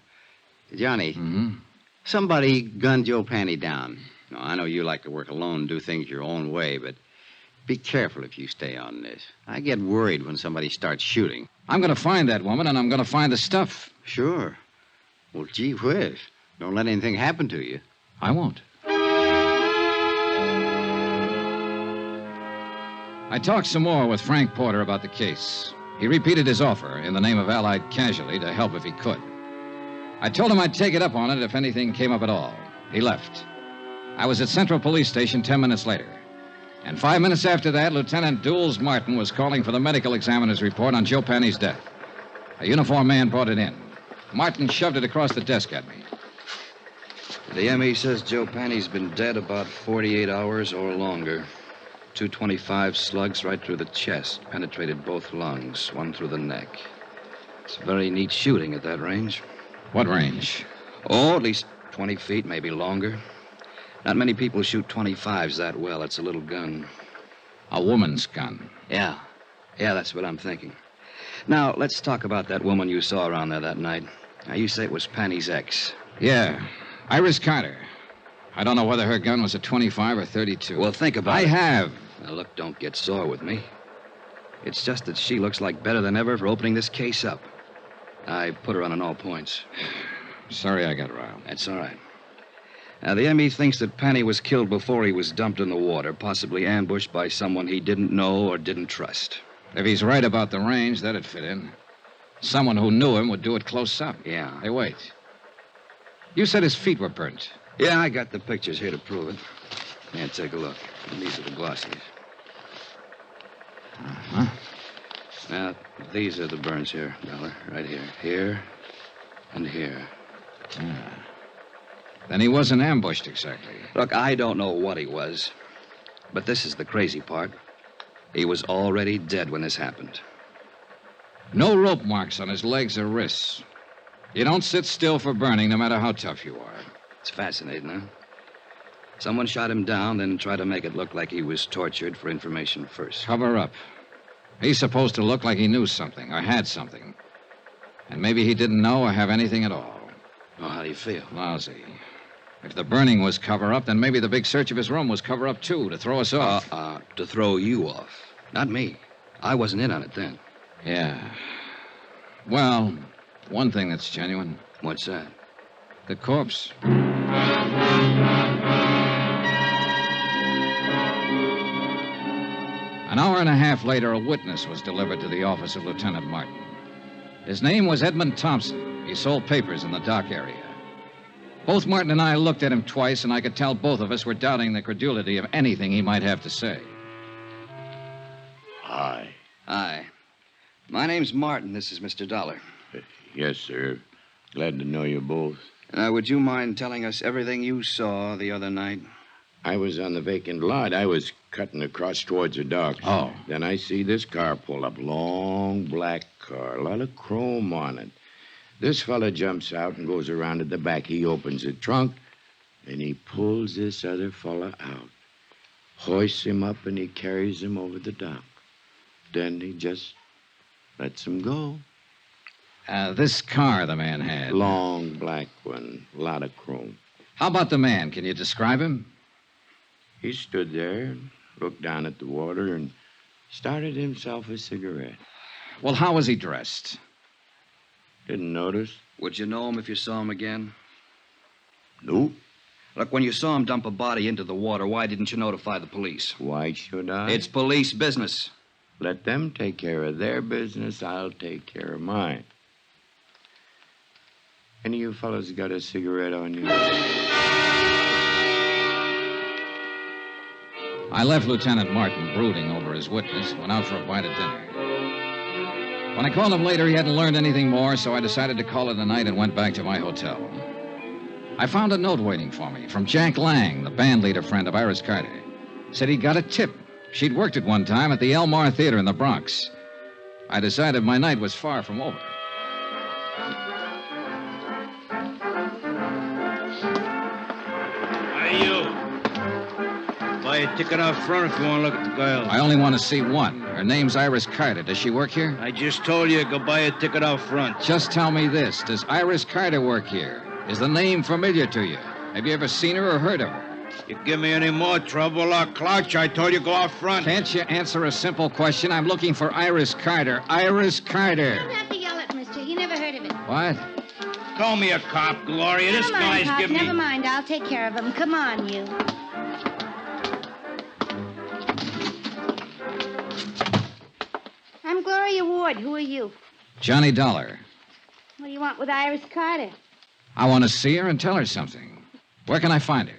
Johnny,
Mm-hmm.
somebody gunned Joe Penny down. Now, I know you like to work alone and do things your own way, but be careful if you stay on this. I get worried when somebody starts shooting.
I'm going to find that woman, and I'm going to find the stuff.
Sure. Well, gee whiz. Don't let anything happen to you.
I won't. I talked some more with Frank Porter about the case. He repeated his offer in the name of Allied Casualty to help if he could. I told him I'd take it up on it if anything came up at all. He left. I was at Central Police Station 10 minutes later. And 5 minutes after that, Lieutenant Duels Martin was calling for the medical examiner's report on Joe Penny's death. A uniformed man brought it in. Martin shoved it across the desk at me.
The ME says Joe Penny's been dead about 48 hours or longer. 225 slugs right through the chest, penetrated both lungs, one through the neck. It's very neat shooting at that range.
What range?
Oh, at least 20 feet, maybe longer. Not many people shoot 25s that well. It's a little gun.
A woman's gun?
Yeah. Yeah, that's what I'm thinking. Now, let's talk about that woman you saw around there that night. Now, you say it was Penny's ex.
Yeah. Iris Carter. I don't know whether her gun was a 25 or 32.
Well, think about
I
it.
have.
Now, look, don't get sore with me. It's just that she looks like better than ever for opening this case up. I put her on all points.
Sorry I got riled.
That's all right. Now, the ME thinks that Penny was killed before he was dumped in the water, possibly ambushed by someone he didn't know or didn't trust.
If he's right about the range, that'd fit in. Someone who knew him would do it close up.
Yeah.
Hey, wait. You said his feet were burnt.
Yeah, I got the pictures here to prove it. Yeah, take a look. And these are the glossies.
Uh-huh.
Now, these are the burns here, Dollar. Right here. Here and here.
Yeah. Then he wasn't ambushed exactly.
Look, I don't know what he was. But this is the crazy part. He was already dead when this happened.
No rope marks on his legs or wrists. You don't sit still for burning, no matter how tough you are.
It's fascinating, huh? Someone shot him down, then tried to make it look like he was tortured for information first.
Cover up. He's supposed to look like he knew something or had something. And maybe he didn't know or have anything at all.
Well, how do you feel?
Lousy. If the burning was cover up, then maybe the big search of his room was cover up, too, to throw us off.
To throw you off. Not me. I wasn't in on it then.
Yeah. Well, one thing that's genuine.
What's that?
The corpse. An hour and a half later, a witness was delivered to the office of Lieutenant Martin. His name was Edmund Thompson. He sold papers in the dock area. Both Martin and I looked at him twice, and I could tell both of us were doubting the credulity of anything he might have to say.
Hi.
Hi. My name's Martin. This is Mr. Dollar.
Yes, sir. Glad to know you both.
Would you mind telling us everything you saw the other night?
I was on the vacant lot. I was cutting across towards the docks.
Oh.
Then I see this car pull up. Long black car. A lot of chrome on it. This fella jumps out and goes around to the back. He opens the trunk, and he pulls this other fella out. Hoists him up, and he carries him over the dock. Then he just lets him go.
This car the man had.
Long black one. A lot of chrome.
How about the man? Can you describe him?
He stood there and looked down at the water and started himself a cigarette.
Well, how was he dressed?
Didn't notice.
Would you know him if you saw him again?
Nope.
Look, when you saw him dump a body into the water, why didn't you notify the police?
Why should I?
It's police business.
Let them take care of their business. I'll take care of mine. Any of you fellas got a cigarette on you?
I left Lieutenant Martin brooding over his witness and went out for a bite of dinner. When I called him later, he hadn't learned anything more, so I decided to call it a night and went back to my hotel. I found a note waiting for me from Jack Lang, the band leader friend of Iris Carter. Said he'd got a tip. She'd worked at one time at the Elmar Theater in the Bronx. I decided my night was far from over.
Hey, you. Buy a ticket out front if you want to look at the girl.
I only want to see one. Her name's Iris Carter. Does she work here?
I just told you, go buy a ticket out front.
Just tell me this. Does Iris Carter work here? Is the name familiar to you? Have you ever seen her or heard of her?
You give me any more trouble or clouch, I told you go out front.
Can't you answer a simple question? I'm looking for Iris Carter. Iris Carter.
You don't have to yell at mister. He never heard of it.
What?
Call me a cop, Gloria. This
Never mind,
guy's
Pop.
giving me...
Never mind. I'll take care of him. Come on, you. I'm Gloria Ward. Who are you?
Johnny Dollar.
What do you want with Iris Carter?
I want to see her and tell her something. Where can I find her?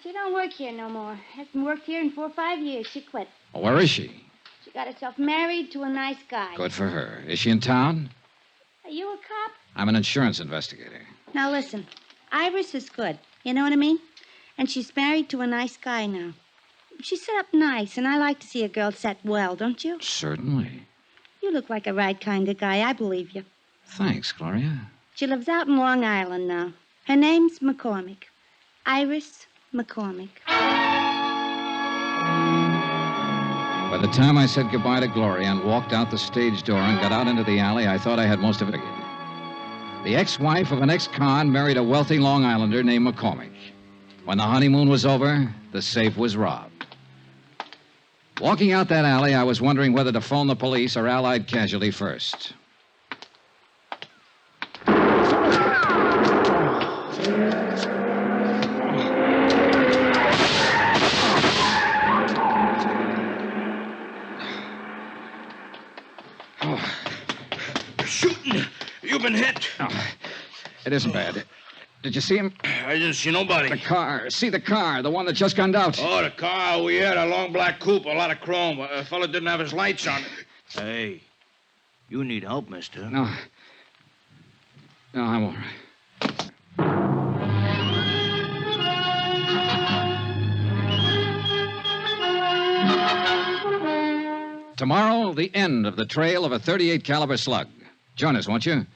She don't work here no more. Hasn't worked here in 4 or 5 years. She quit.
Well, where is she?
She got herself married to a nice guy.
Good for her. Is she in town?
Are you a cop?
I'm an insurance investigator.
Now listen. Iris is good. You know what I mean? And she's married to a nice guy now. She's set up nice, and I like to see a girl set well, don't you?
Certainly.
You look like a right kind of guy. I believe you.
Thanks, Gloria.
She lives out in Long Island now. Her name's McCormick. Iris McCormick.
By the time I said goodbye to Gloria and walked out the stage door and got out into the alley, I thought I had most of it again. The ex-wife of an ex-con married a wealthy Long Islander named McCormick. When the honeymoon was over, the safe was robbed. Walking out that alley, I was wondering whether to phone the police or Allied Casualty first.
been hit?
Oh, it isn't bad. Did you see him?
I didn't see nobody.
The car. See the car, the one that just gunned out.
Oh, the car we had, a long black coupe, a lot of chrome. A fella didn't have his lights on. Hey, you need help, mister.
No. No, I'm all right. Tomorrow, the end of the trail of a .38 caliber slug. Join us, won't you?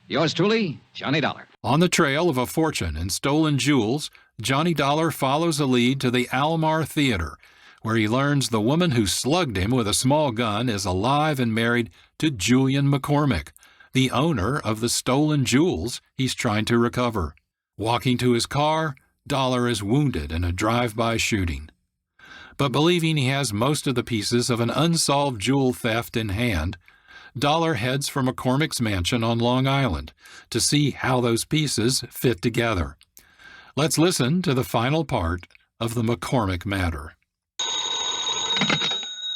Yours truly, Johnny Dollar.
On the trail of a fortune in stolen jewels, Johnny Dollar follows a lead to the Almar Theater, where he learns the woman who slugged him with a small gun is alive and married to Julian McCormick, the owner of the stolen jewels he's trying to recover. Walking to his car, Dollar is wounded in a drive-by shooting. But believing he has most of the pieces of an unsolved jewel theft in hand, Dollar heads for McCormick's mansion on Long Island to see how those pieces fit together. Let's listen to the final part of the McCormick Matter.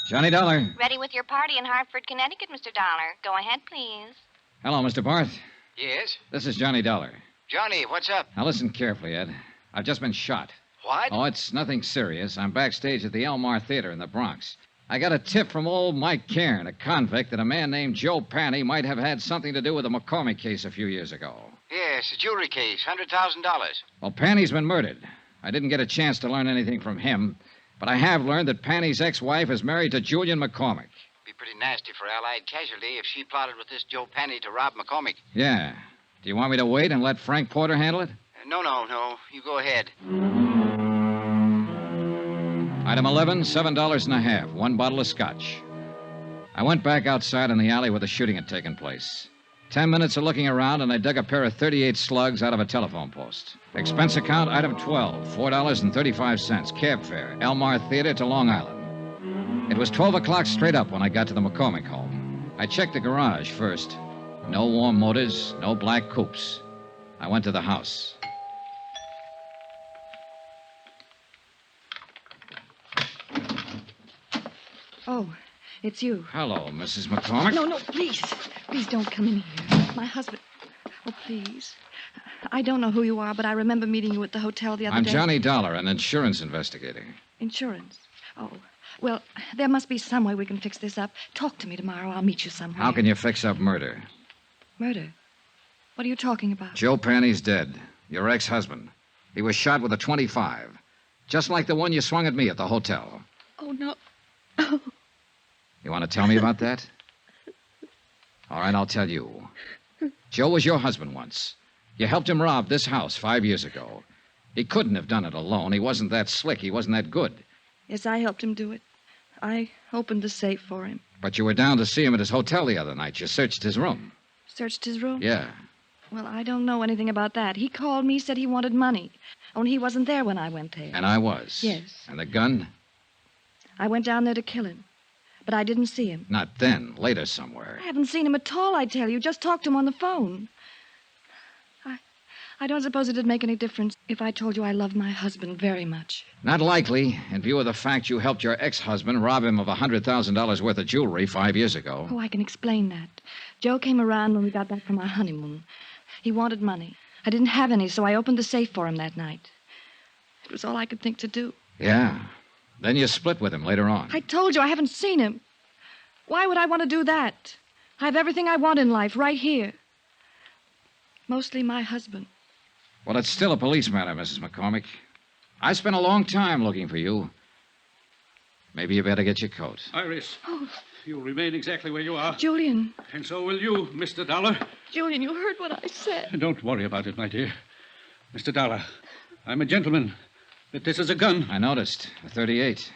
Johnny Dollar.
Ready with your party in Hartford, Connecticut, Mr. Dollar. Go ahead, please.
Hello, Mr. Barth.
Yes?
This is Johnny Dollar.
Johnny, what's up?
Now listen carefully, Ed. I've just been shot.
What?
Oh, it's nothing serious. I'm backstage at the Elmar Theater in the Bronx. I got a tip from old Mike Cairn, a convict, that a man named Joe Panny might have had something to do with the McCormick case a few years ago.
Yes, a jewelry case, $100,000.
Well, Panny's been murdered. I didn't get a chance to learn anything from him, but I have learned that Panny's ex-wife is married to Julian McCormick.
Be pretty nasty for Allied Casualty if she plotted with this Joe Panny to rob McCormick.
Yeah. Do you want me to wait and let Frank Porter handle it?
No. You go ahead.
Item 11, $7.50, one bottle of scotch. I went back outside in the alley where the shooting had taken place. 10 minutes of looking around, and I dug a pair of .38 slugs out of a telephone post. Expense account, item 12, $4.35, cab fare, Elmar Theater to Long Island. It was 12 o'clock straight up when I got to the McCormick home. I checked the garage first. No warm motors, no black coupes. I went to the house.
Oh, it's you.
Hello, Mrs. McCormick.
No, please. Please don't come in here. My husband. Oh, please. I don't know who you are, but I remember meeting you at the hotel the other
I'm
day.
Johnny Dollar, an insurance investigator.
Insurance? Oh, well, there must be some way we can fix this up. Talk to me tomorrow. I'll meet you somewhere.
How can you fix up murder?
Murder? What are you talking about?
Joe Panny's dead. Your ex-husband. He was shot with a .25. Just like the one you swung at me at the hotel.
Oh, no.
You want to tell me about that? All right, I'll tell you. Joe was your husband once. You helped him rob this house 5 years ago. He couldn't have done it alone. He wasn't that slick. He wasn't that good.
Yes, I helped him do it. I opened the safe for him.
But you were down to see him at his hotel the other night. You searched his room.
Searched his room?
Yeah.
Well, I don't know anything about that. He called me, said he wanted money. Only he wasn't there when I went there.
And I was.
Yes.
And the gun?
I went down there to kill him. But I didn't see him.
Not then. Later somewhere.
I haven't seen him at all, I tell you. Just talked to him on the phone. I don't suppose it'd make any difference if I told you I love my husband very much.
Not likely, in view of the fact you helped your ex-husband rob him of $100,000 worth of jewelry 5 years ago.
Oh, I can explain that. Joe came around when we got back from our honeymoon. He wanted money. I didn't have any, so I opened the safe for him that night. It was all I could think to do.
Yeah. Then you split with him later on.
I told you I haven't seen him. Why would I want to do that? I have everything I want in life right here. Mostly my husband.
Well, it's still a police matter, Mrs. McCormick. I spent a long time looking for you. Maybe you better get your coat.
Iris, you'll remain exactly where you are.
Julian.
And so will you, Mr. Dollar.
Julian, you heard what I said.
Don't worry about it, my dear. Mr. Dollar, I'm a gentleman. But this is a gun.
I noticed. A .38.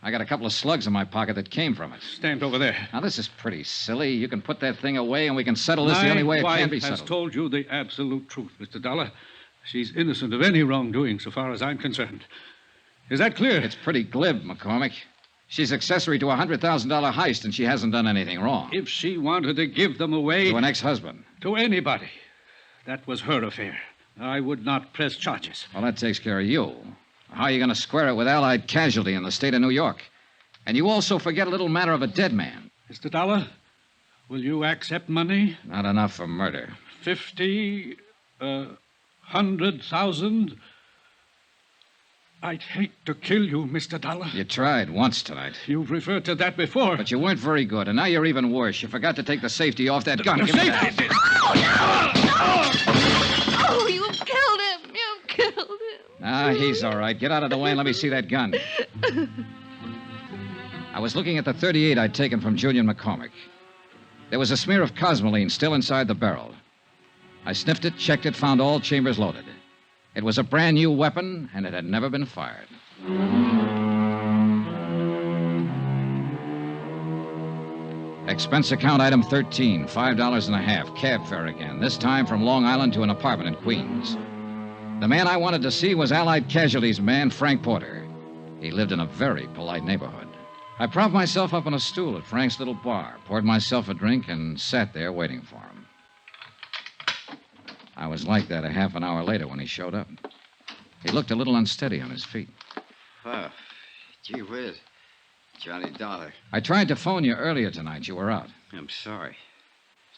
I got a couple of slugs in my pocket that came from it.
Stand over there.
Now, this is pretty silly. You can put that thing away and we can settle this the only way it can be
My wife has
settled.
told you the absolute truth, Mr. Dollar. She's innocent of any wrongdoing so far as I'm concerned. Is that clear?
It's pretty glib, McCormick. She's accessory to a $100,000 heist, and she hasn't done anything wrong.
If she wanted to give them away...
To an ex-husband.
To anybody. That was her affair. I would not press charges.
Well, that takes care of you. How are you going to square it with Allied Casualty in the state of New York? And you also forget a little matter of a dead man.
Mr. Dollar, will you accept money?
Not enough for murder.
50, 100,000. I'd hate to kill you, Mr. Dollar.
You tried once tonight.
You've referred to that before.
But you weren't very good, and now you're even worse. You forgot to take the safety off that gun.
The
Give me
safety?
that.
Oh, you killed him. You killed him.
Ah, he's all right. Get out of the way and let me see that gun. I was looking at the .38 I'd taken from Julian McCormick. There was a smear of cosmoline still inside the barrel. I sniffed it, checked it, found all chambers loaded. It was a brand new weapon, and it had never been fired. Expense account item 13, $5.50, cab fare again, this time from Long Island to an apartment in Queens. The man I wanted to see was Allied Casualty's man, Frank Porter. He lived in a very polite neighborhood. I propped myself up on a stool at Frank's little bar, poured myself a drink, and sat there waiting for him. I was like that a half an hour later when he showed up. He looked a little unsteady on his feet.
Oh, gee whiz. Johnny Dollar.
I tried to phone you earlier tonight. You were out.
I'm sorry.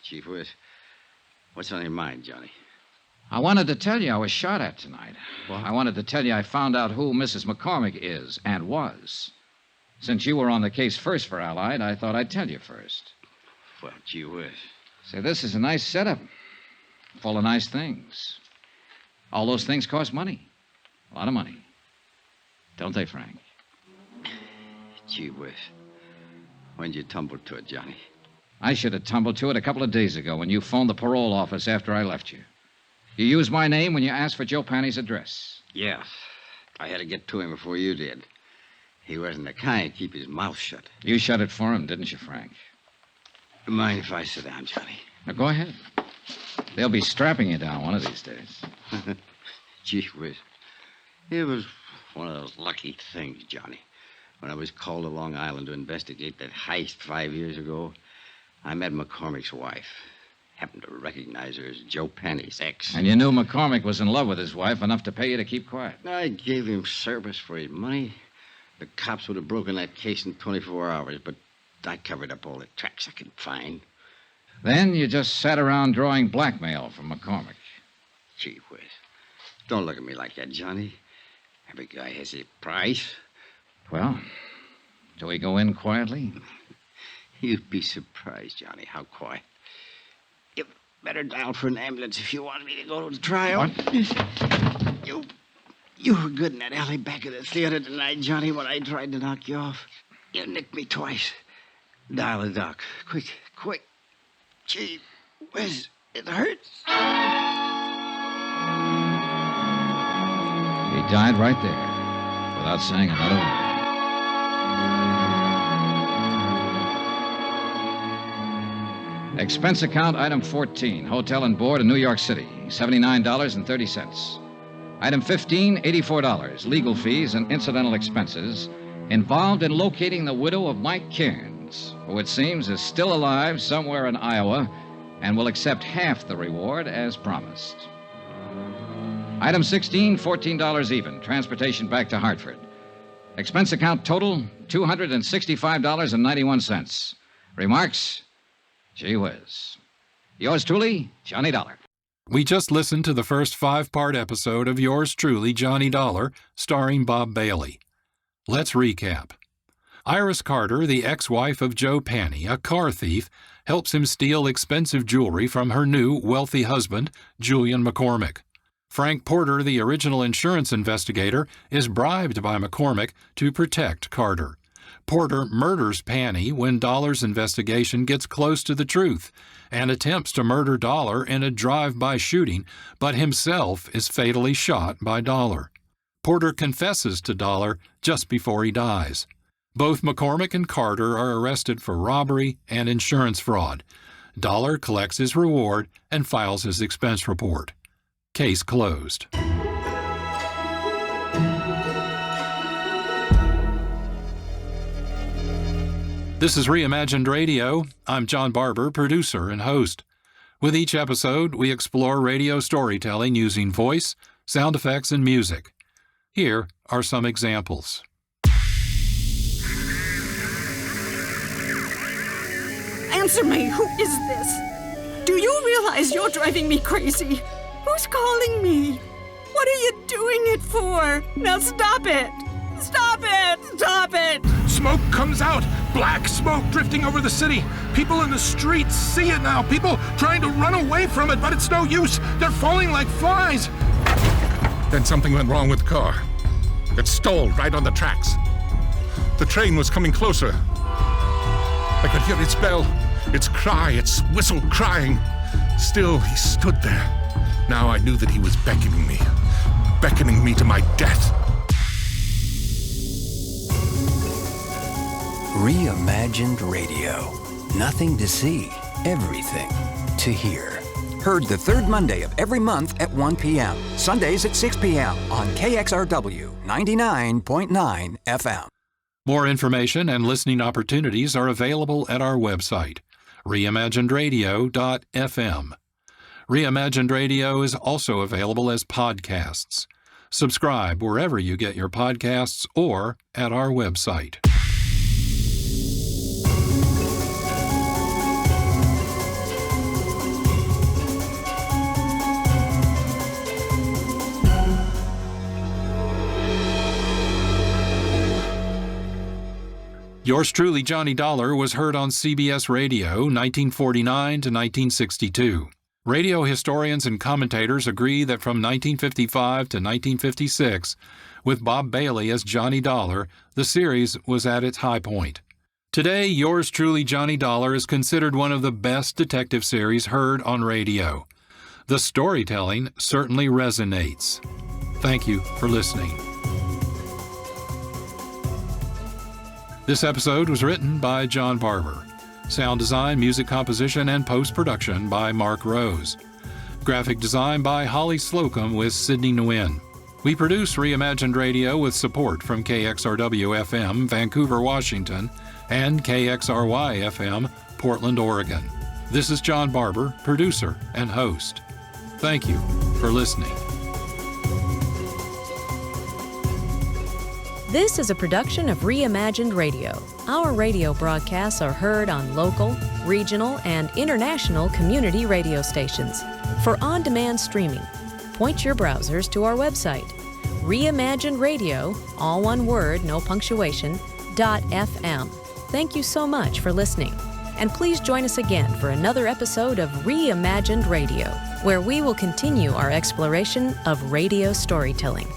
Gee whiz. What's on your mind, Johnny?
I wanted to tell you I was shot at tonight.
What?
I wanted to tell you I found out who Mrs. McCormick is and was. Since you were on the case first for Allied, I thought I'd tell you first.
Well, gee whiz.
Say, this is a nice setup. Full of nice things. All those things cost money. A lot of money. Don't they, Frank?
Gee whiz. When'd you tumble to it, Johnny?
I should have tumbled to it a couple of days ago when you phoned the parole office after I left you. You used my name when you asked for Joe Panny's address.
Yeah. I had to get to him before you did. He wasn't the kind to keep his mouth shut.
You shut it for him, didn't you, Frank?
Mind if I sit down, Johnny?
Now, go ahead. They'll be strapping you down one of these days.
Gee whiz. It was one of those lucky things, Johnny. When I was called to Long Island to investigate that heist 5 years ago, I met McCormick's wife. Happened to recognize her as Joe Panny's ex.
And you knew McCormick was in love with his wife enough to pay you to keep quiet.
I gave him service for his money. The cops would have broken that case in 24 hours, but I covered up all the tracks I could find.
Then you just sat around drawing blackmail from McCormick.
Gee whiz. Don't look at me like that, Johnny. Every guy has a price.
Well, do we go in quietly?
You'd be surprised, Johnny, how quiet. You better dial for an ambulance if you want me to go to the trial.
What?
You were good in that alley back of the theater tonight, Johnny, when I tried to knock you off. You nicked me twice. Dial the doc. Quick, quick. Gee whiz, it hurts.
He died right there, without saying another word. Expense account item 14, hotel and board in New York City, $79.30. Item 15, $84, legal fees and incidental expenses involved in locating the widow of Mike Cairns, who it seems is still alive somewhere in Iowa and will accept half the reward as promised. Item 16, $14 even, transportation back to Hartford. Expense account total, $265.91. Remarks? Gee whiz. Yours truly, Johnny Dollar.
We just listened to the first 5-part episode of Yours Truly, Johnny Dollar, starring Bob Bailey. Let's recap. Iris Carter, the ex-wife of Joe Panny, a car thief, helps him steal expensive jewelry from her new, wealthy husband, Julian McCormick. Frank Porter, the original insurance investigator, is bribed by McCormick to protect Carter. Porter murders Panny when Dollar's investigation gets close to the truth and attempts to murder Dollar in a drive-by shooting, but himself is fatally shot by Dollar. Porter confesses to Dollar just before he dies. Both McCormick and Carter are arrested for robbery and insurance fraud. Dollar collects his reward and files his expense report. Case closed. This is Reimagined Radio. I'm John Barber, producer and host. With each episode, we explore radio storytelling using voice, sound effects, and music. Here are some examples.
Answer me. Who is this? Do you realize you're driving me crazy? Who's calling me? What are you doing it for? Now stop it! Stop it! Stop it!
Smoke comes out. Black smoke drifting over the city. People in the streets see it now. People trying to run away from it, but it's no use. They're falling like flies. Then something went wrong with the car. It stalled right on the tracks. The train was coming closer. I could hear its bell, its cry, its whistle crying. Still, he stood there. Now I knew that he was beckoning me to my death.
Reimagined Radio. Nothing to see, everything to hear. Heard the third Monday of every month at 1 p.m. Sundays at 6 p.m. on KXRW 99.9 FM.
More information and listening opportunities are available at our website, reimaginedradio.fm. Reimagined Radio is also available as podcasts. Subscribe wherever you get your podcasts or at our website. Yours truly, Johnny Dollar, was heard on CBS Radio 1949 to 1962. Radio historians and commentators agree that from 1955 to 1956, with Bob Bailey as Johnny Dollar, the series was at its high point. Today, Yours truly, Johnny Dollar is considered one of the best detective series heard on radio. The storytelling certainly resonates. Thank you for listening. This episode was written by John Barber. Sound design, music composition, and post-production by Marc Rose. Graphic design by Holly Slocum with Sidney Nguyen. We produce Reimagined Radio with support from KXRW-FM, Vancouver, Washington, and KXRY-FM, Portland, Oregon. This is John Barber, producer and host. Thank you for listening.
This is a production of Reimagined Radio. Our radio broadcasts are heard on local, regional, and international community radio stations. For on-demand streaming, point your browsers to our website, Reimagined Radio, all one word, no punctuation, .fm. Thank you so much for listening. And please join us again for another episode of Reimagined Radio, where we will continue our exploration of radio storytelling.